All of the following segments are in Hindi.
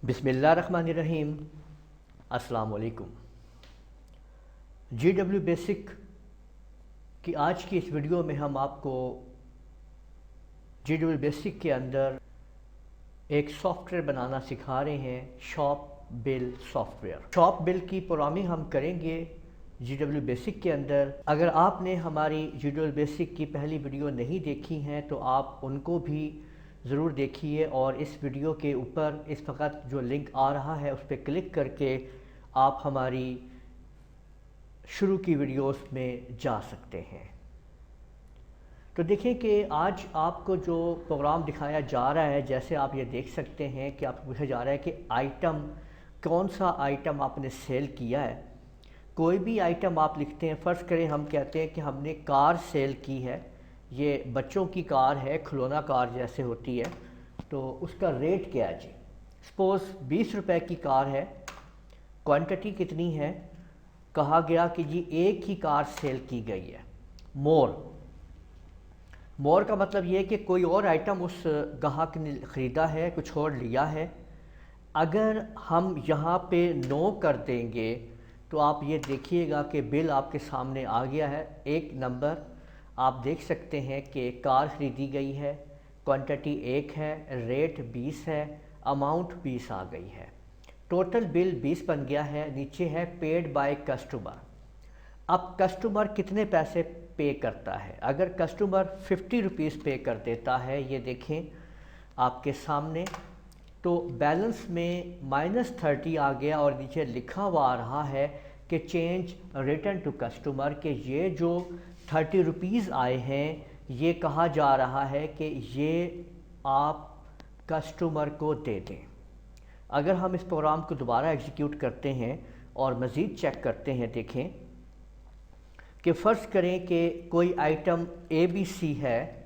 बिस्मिल्लाहिर्रहमानिर्रहीम। अस्सलाम वालेकुम। GW बेसिक की आज की इस वीडियो में हम आपको GW बेसिक के अंदर एक सॉफ्टवेयर बनाना सिखा रहे हैं, shop bill software. Shop bill की प्रोग्रामिंग हम करेंगे GW बेसिक के अंदर। अगर आपने हमारी GW बेसिक की पहली वीडियो नहीं देखी हैं तो आप उनको भी ज़रूर देखिए और इस वीडियो के ऊपर इस वक्त जो लिंक आ रहा है उस पर क्लिक करके आप हमारी शुरू की वीडियोस में जा सकते हैं। तो देखिए कि आज आपको जो प्रोग्राम दिखाया जा रहा है, जैसे आप ये देख सकते हैं कि आपको पूछा जा रहा है कि आइटम कौन सा आइटम आपने सेल किया है। कोई भी आइटम आप लिखते हैं, फ़र्ज़ करें हम कहते हैं कि हमने कार सेल की है, ये बच्चों की कार है, खिलौना कार जैसे होती है, तो उसका रेट क्या है जी। सपोज़ 20 रुपए की कार है, क्वांटिटी कितनी है, कहा गया कि जी एक ही कार सेल की गई है। मोर का मतलब ये है कि कोई और आइटम उस ग्राहक ने ख़रीदा है, कुछ और लिया है। अगर हम यहाँ पे नो कर देंगे तो आप ये देखिएगा कि बिल आपके सामने आ गया है। एक नंबर आप देख सकते हैं कि कार ख़रीदी गई है, क्वांटिटी 1 है, रेट 20 है, अमाउंट 20 आ गई है, टोटल बिल 20 बन गया है। नीचे है पेड बाय कस्टमर। अब कस्टमर कितने पैसे पे करता है। अगर कस्टमर 50 रुपीज़ पे कर देता है, ये देखें आपके सामने, तो बैलेंस में -30 आ गया और नीचे लिखा हुआ आ रहा है कि चेंज रिटर्न टू कस्टमर, के ये जो 30 रुपीज़ आए हैं ये कहा जा रहा है कि ये आप कस्टमर को दे दें। अगर हम इस प्रोग्राम को दोबारा एग्जीक्यूट करते हैं और मज़ीद चेक करते हैं, देखें कि फ़र्ज़ करें कि कोई आइटम ABC है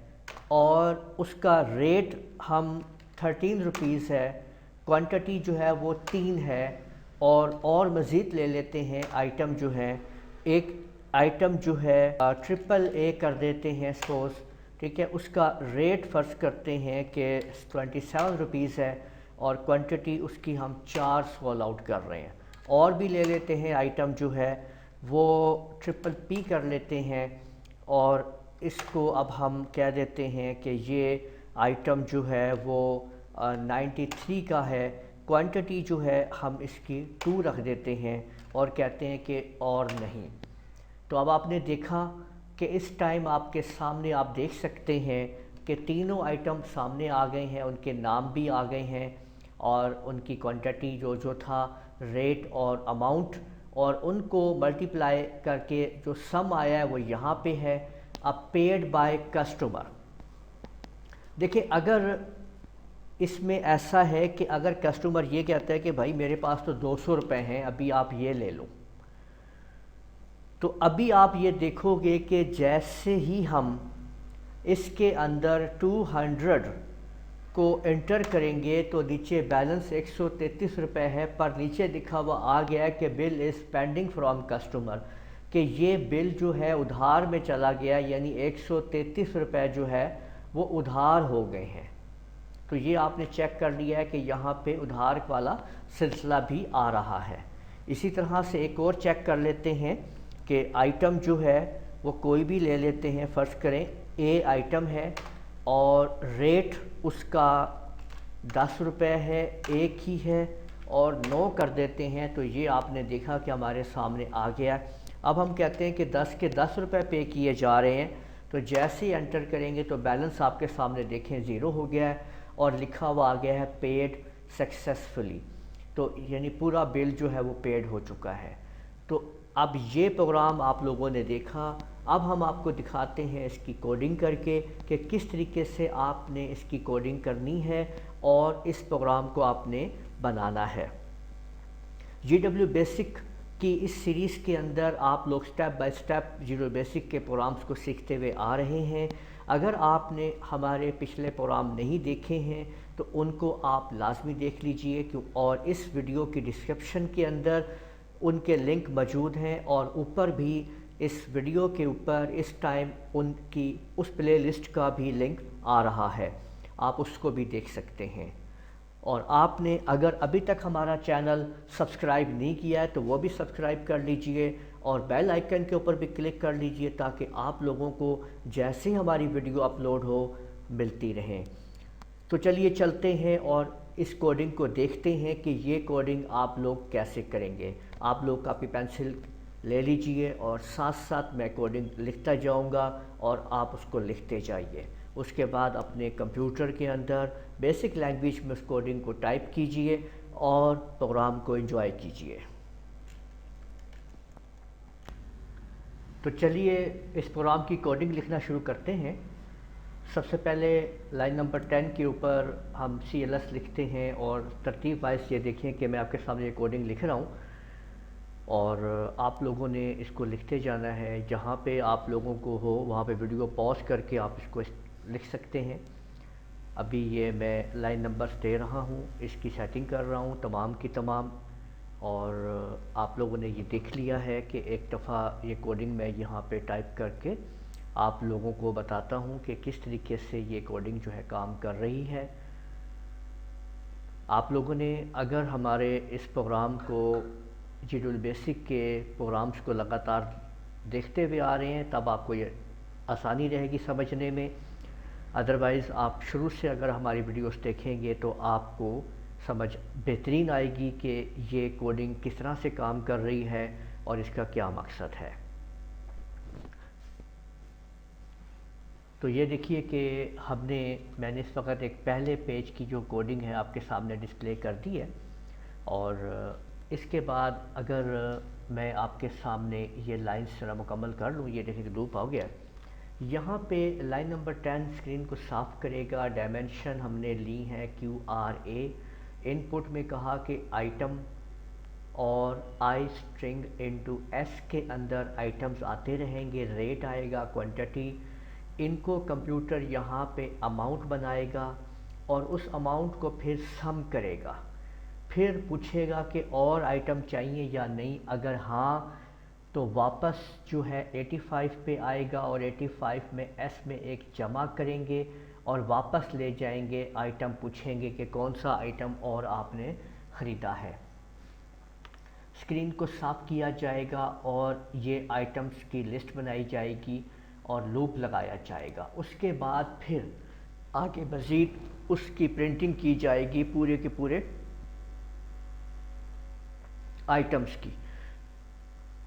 और उसका रेट हम 13 रुपीज़ है, क्वांटिटी जो है वो 3 है, और मज़ीद ले लेते हैं आइटम जो है, एक आइटम जो है AAA कर देते हैं सपोज़, ठीक है, उसका रेट फ़र्ज़ करते हैं कि 27 रुपीज़ है और क्वांटिटी उसकी हम 4 सॉल्व आउट कर रहे हैं। और भी ले लेते हैं आइटम जो है वो PP कर लेते हैं और इसको अब हम कह देते हैं कि ये आइटम जो है वो 93 का है, क्वांटिटी जो है हम इसकी 2 रख देते हैं और कहते हैं कि और नहीं। तो अब आपने देखा कि इस टाइम आपके सामने आप देख सकते हैं कि तीनों आइटम सामने आ गए हैं, उनके नाम भी आ गए हैं और उनकी क्वांटिटी जो था, रेट और अमाउंट, और उनको मल्टीप्लाई करके जो सम आया है वो यहाँ पे है। अब पेड बाय कस्टमर, देखिए अगर इसमें ऐसा है कि अगर कस्टमर ये कहता है कि भाई मेरे पास तो 200 रुपये हैं, अभी आप ये ले लो, तो अभी आप ये देखोगे कि जैसे ही हम इसके अंदर 200 को एंटर करेंगे तो नीचे बैलेंस 133 रुपये है, पर नीचे लिखा हुआ आ गया है कि bill is pending from customer, कि ये बिल जो है उधार में चला गया, यानी 133 रुपये जो है वो उधार हो गए हैं। तो ये आपने चेक कर लिया है कि यहाँ पे उधार वाला सिलसिला भी आ रहा है। इसी तरह से एक और चेक कर लेते हैं कि आइटम जो है वो कोई भी ले लेते हैं, फ़र्ज़ करें A आइटम है और रेट उसका 10 रुपये है, एक ही है, और 9 कर देते हैं। तो ये आपने देखा कि हमारे सामने आ गया। अब हम कहते हैं कि 10 के 10 रुपये पे किए जा रहे हैं, तो जैसे ही एंटर करेंगे तो बैलेंस आपके सामने देखें 0 हो गया है और लिखा हुआ आ गया है पेड सक्सेसफुली, तो यानी पूरा बिल जो है वो पेड हो चुका है। तो अब ये प्रोग्राम आप लोगों ने देखा, अब हम आपको दिखाते हैं इसकी कोडिंग करके कि किस तरीके से आपने इसकी कोडिंग करनी है और इस प्रोग्राम को आपने बनाना है। GW बेसिक की इस सीरीज़ के अंदर आप लोग step by step GW basic के प्रोग्राम्स को सीखते हुए आ रहे हैं। अगर आपने हमारे पिछले प्रोग्राम नहीं देखे हैं तो उनको आप लाजमी देख लीजिए, क्यों, और इस वीडियो की डिस्क्रिप्शन के अंदर उनके लिंक मौजूद हैं और ऊपर भी इस वीडियो के ऊपर इस टाइम उनकी उस प्लेलिस्ट का भी लिंक आ रहा है, आप उसको भी देख सकते हैं। और आपने अगर अभी तक हमारा चैनल सब्सक्राइब नहीं किया है तो वो भी सब्सक्राइब कर लीजिए और बेल आइकन के ऊपर भी क्लिक कर लीजिए ताकि आप लोगों को जैसे ही हमारी वीडियो अपलोड हो मिलती रहें। तो चलिए चलते हैं और इस कोडिंग को देखते हैं कि ये कोडिंग आप लोग कैसे करेंगे। आप लोग कापी पेंसिल ले लीजिए और साथ साथ मैं कोडिंग लिखता जाऊंगा और आप उसको लिखते जाइए। उसके बाद अपने कंप्यूटर के अंदर बेसिक लैंग्वेज में उस कोडिंग को टाइप कीजिए और प्रोग्राम को एंजॉय कीजिए। तो चलिए इस प्रोग्राम की कोडिंग लिखना शुरू करते हैं। सबसे पहले लाइन नंबर 10 के ऊपर हम CLS लिखते हैं और तरतीब वाइज ये देखें कि मैं आपके सामने ये कोडिंग लिख रहा हूँ और आप लोगों ने इसको लिखते जाना है। जहाँ पे आप लोगों को हो वहाँ पे वीडियो पॉज करके आप इसको लिख सकते हैं। अभी ये मैं लाइन नंबर्स दे रहा हूँ, इसकी सेटिंग कर रहा हूँ तमाम की तमाम, और आप लोगों ने ये देख लिया है कि एक दफ़ा ये कोडिंग मैं यहाँ पे टाइप करके आप लोगों को बताता हूँ कि किस तरीके से ये कोडिंग जो है काम कर रही है। आप लोगों ने अगर हमारे इस प्रोग्राम को विजुअल बेसिक के प्रोग्राम्स को लगातार देखते हुए आ रहे हैं तब आपको ये आसानी रहेगी समझने में। अदरवाइज़ आप शुरू से अगर हमारी वीडियोस देखेंगे तो आपको समझ बेहतरीन आएगी कि ये कोडिंग किस तरह से काम कर रही है और इसका क्या मकसद है। तो ये देखिए कि मैंने इस वक्त एक पहले पेज की जो कोडिंग है आपके सामने डिस्प्ले कर दी है और इसके बाद अगर मैं आपके सामने ये लाइन्स जरा मुकम्मल कर लूँ, ये देखिए लूप हो गया। यहाँ पे लाइन नंबर 10 स्क्रीन को साफ़ करेगा। डायमेंशन हमने ली है QRA। इनपुट में कहा कि आइटम और आई स्ट्रिंग इनटू S के अंदर आइटम्स आते रहेंगे, रेट आएगा, क्वांटिटी। इनको कंप्यूटर यहाँ पे अमाउंट बनाएगा और उस अमाउंट को फिर सम करेगा, फिर पूछेगा कि और आइटम चाहिए या नहीं। अगर हाँ तो वापस जो है 85 पे आएगा और 85 में S में एक जमा करेंगे और वापस ले जाएंगे। आइटम पूछेंगे कि कौन सा आइटम और आपने ख़रीदा है। स्क्रीन को साफ़ किया जाएगा और ये आइटम्स की लिस्ट बनाई जाएगी और लूप लगाया जाएगा। उसके बाद फिर आगे मज़ीद उसकी प्रिंटिंग की जाएगी पूरे के पूरे आइटम्स की,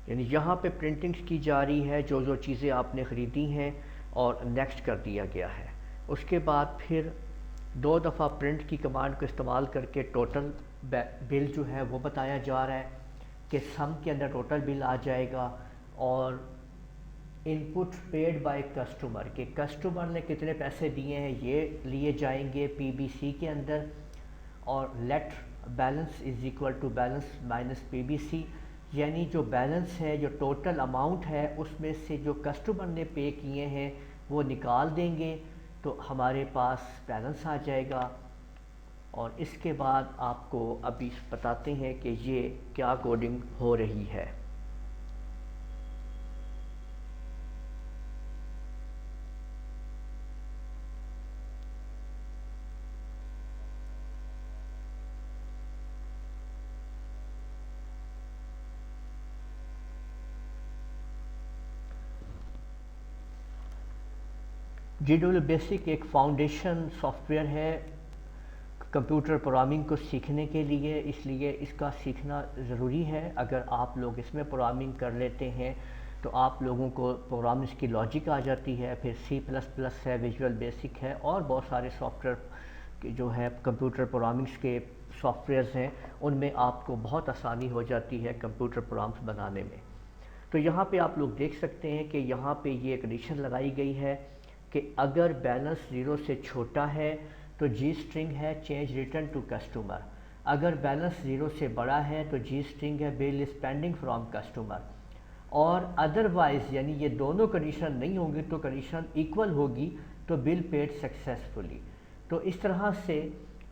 यानी यहाँ पे प्रिंटिंग्स की जा रही है जो जो चीज़ें आपने ख़रीदी हैं और नेक्स्ट कर दिया गया है। उसके बाद फिर 2 दफ़ा प्रिंट की कमांड को इस्तेमाल करके टोटल बिल जो है वो बताया जा रहा है कि सम के अंदर टोटल बिल आ जाएगा और इनपुट पेड बाय कस्टमर के कस्टमर ने कितने पैसे दिए हैं ये लिए जाएंगे PBC के अंदर और let balance is equal to balance minus PBC, यानी जो बैलेंस है जो टोटल अमाउंट है उसमें से जो कस्टमर ने पे किए हैं वो निकाल देंगे तो हमारे पास बैलेंस आ जाएगा। और इसके बाद आपको अभी बताते हैं कि ये क्या कोडिंग हो रही है। विजुअल बेसिक एक फाउंडेशन सॉफ्टवेयर है कंप्यूटर प्रोग्रामिंग को सीखने के लिए, इसलिए इसका सीखना ज़रूरी है। अगर आप लोग इसमें प्रोग्रामिंग कर लेते हैं तो आप लोगों को प्रोग्रामिंग की लॉजिक आ जाती है। फिर C++ है, विजुअल बेसिक है और बहुत सारे सॉफ्टवेयर जो है कंप्यूटर प्रोग्रामिंग्स के सॉफ्टवेयर्स हैं उनमें आपको बहुत आसानी हो जाती है कंप्यूटर प्रोग्राम्स बनाने में। तो यहाँ पे आप लोग देख सकते हैं कि यहाँ पे ये कंडीशन लगाई गई है कि अगर बैलेंस 0 से छोटा है तो G स्ट्रिंग है चेंज रिटर्न टू कस्टमर। अगर बैलेंस 0 से बड़ा है तो G स्ट्रिंग है bill is pending from customer. और अदरवाइज़ यानी ये दोनों कंडीशन नहीं होंगी तो कंडीशन इक्वल होगी तो बिल पेड सक्सेसफुली। तो इस तरह से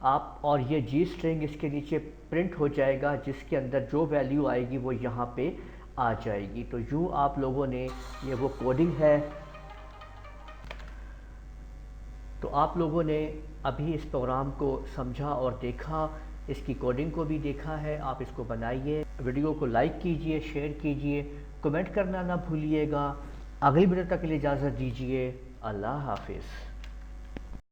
आप और ये G स्ट्रिंग इसके नीचे प्रिंट हो जाएगा जिसके अंदर जो वैल्यू आएगी वो यहाँ पे आ जाएगी। तो यूँ आप लोगों ने ये वो कोडिंग है तो आप लोगों ने अभी इस प्रोग्राम को समझा और देखा, इसकी कोडिंग को भी देखा है, आप इसको बनाइए, वीडियो को लाइक कीजिए, शेयर कीजिए, कमेंट करना ना भूलिएगा। अगली वीडियो तक के लिए इजाज़त दीजिए। अल्लाह हाफिज़।